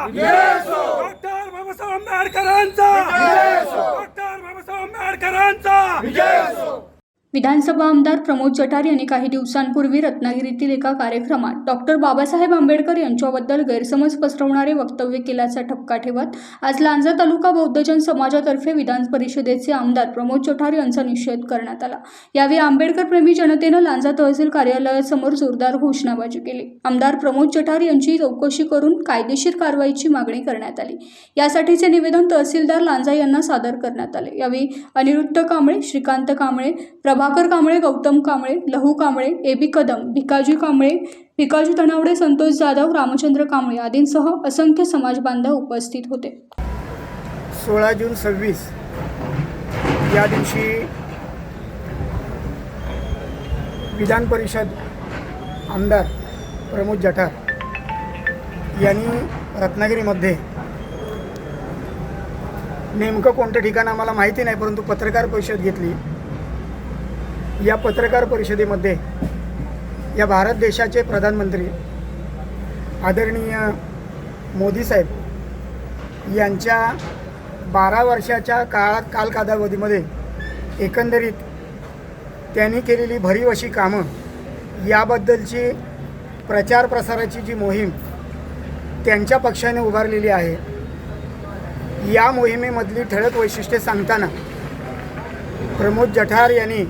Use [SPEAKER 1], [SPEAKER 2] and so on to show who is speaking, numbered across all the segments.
[SPEAKER 1] Doctor Babasaheb आंबेडकरांचा doctor Babasaheb आंबेडकरांचा
[SPEAKER 2] विधानसभा आमदार प्रमोद जठार यांनी काही दिवसांपूर्वी रत्नागिरीतील एका कार्यक्रमात डॉक्टर बाबासाहेब आंबेडकर यांच्याबद्दल गैरसमज पसरवणारे वक्तव्य केल्याचा ठपका ठेवत आज लांजा तालुका बौद्धजन समाजातर्फे विधान परिषदेचे आमदार प्रमोद जठार यांचा निषेध करण्यात आला। यावेळी आंबेडकर प्रेमी जनतेनं लांजा तहसील कार्यालयासमोर जोरदार घोषणाबाजी केली। आमदार प्रमोद जठार यांची चौकशी करून कायदेशीर कारवाईची मागणी करण्यात आली। यासाठीचे निवेदन तहसीलदार लांजा यांना सादर करण्यात आले। यावेळी अनिरुद्ध कांबळे, श्रीकांत कांबळे, प्रभाकर कांबळे, गौतम कांबळे, लहू कांबळे, एबी कदम, भिकाजी कांबळे, भिकाजी तणावडे, संतोष जाधव, रामचंद्र कांबळे आदींसह असंख्य समाज बांधव उपस्थित होते।
[SPEAKER 3] 16 जून 26 या दिवशी विधान परिषद आमदार प्रमोद जठार यांनी रत्नागिरीमध्ये नेमकं कोणतं ठिकाण आम्हाला माहिती नाही, परंतु पत्रकार परिषद घेतली। या पत्रकार परिषदेमध्ये या भारत देशाचे प्रधानमंत्री आदरणीय मोदी साहेब यांच्या 12 वर्षाच्या कालकालावधीमध्ये एकंदरीत त्यांनी केलेली भरीव अशी कामं याबद्दलची प्रचार प्रसाराची जी मोहीम त्यांच्या पक्षाने उभारलेली आहे, या मोहिमेमधली ठळक वैशिष्ट्ये सांगताना प्रमोद जठार यांनी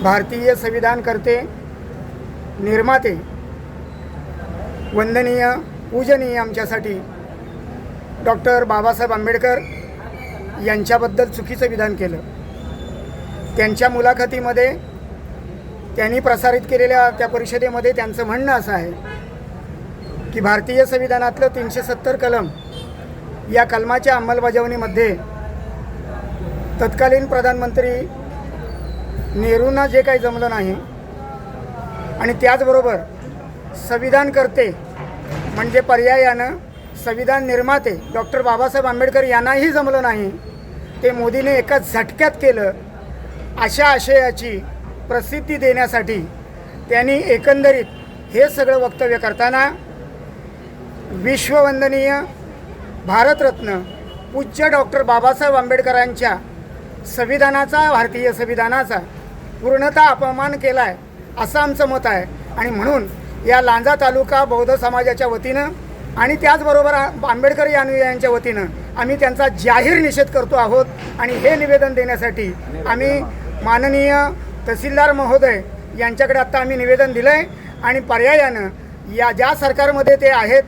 [SPEAKER 3] भारतीय संविधानकर्ते, निर्माते, वंदनीय पूजनीय आमच्यासाठी डॉक्टर बाबासाहेब आंबेडकर यांच्याबद्दल चुकीचं विधान केलं। त्यांच्या मुलाखतीमध्ये त्यांनी प्रसारित केलेल्या त्या परिषदेमध्ये त्यांचं म्हणणं असं आहे की भारतीय संविधानातलं 370 कलम या कलमाच्या अंमलबजावणीमध्ये तत्कालीन प्रधानमंत्री नेहरूंना जे काही जमलं नाही आणि त्याचबरोबर संविधानकर्ते म्हणजे पर्यायानं संविधान निर्माते डॉक्टर बाबासाहेब आंबेडकर यांनाही जमलं नाही, ते मोदीने एका झटक्यात केलं। अशा आशयाची प्रसिद्धी देण्यासाठी त्यांनी एकंदरीत हे सगळं वक्तव्य करताना विश्ववंदनीय भारतरत्न पूज्य डॉक्टर बाबासाहेब आंबेडकरांच्या संविधानाचा, भारतीय संविधानाचा पूर्णतः अपमान केला आहे असं आमचं मत आहे। आणि म्हणून या लांजा तालुका बौद्ध समाजाच्या वतीनं आणि त्याचबरोबर आंबेडकर अनुयायांच्या वतीनं आम्ही त्यांचा जाहीर निषेध करतो आहोत। आणि हे निवेदन देण्यासाठी आम्ही माननीय तहसीलदार महोदय यांच्याकडे आत्ता आम्ही निवेदन दिलं आहे। आणि पर्यायानं या ज्या सरकारमध्ये ते आहेत,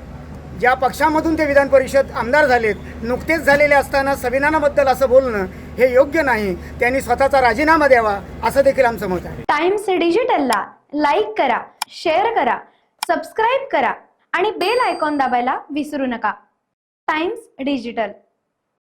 [SPEAKER 3] ज्या पक्षामधून ते विधान परिषद आमदार झालेत, नुकतेच झालेले असताना संविधानाबद्दल असं बोलणं हे योग्य नाही। त्यांनी स्वतःचा राजीनामा द्यावा असं देखील आमचं मत आहे।
[SPEAKER 4] टाइम्स डिजिटलला लाईक करा, शेअर करा, सबस्क्राईब करा आणि बेल आयकॉन दाबायला विसरू नका। Times digital.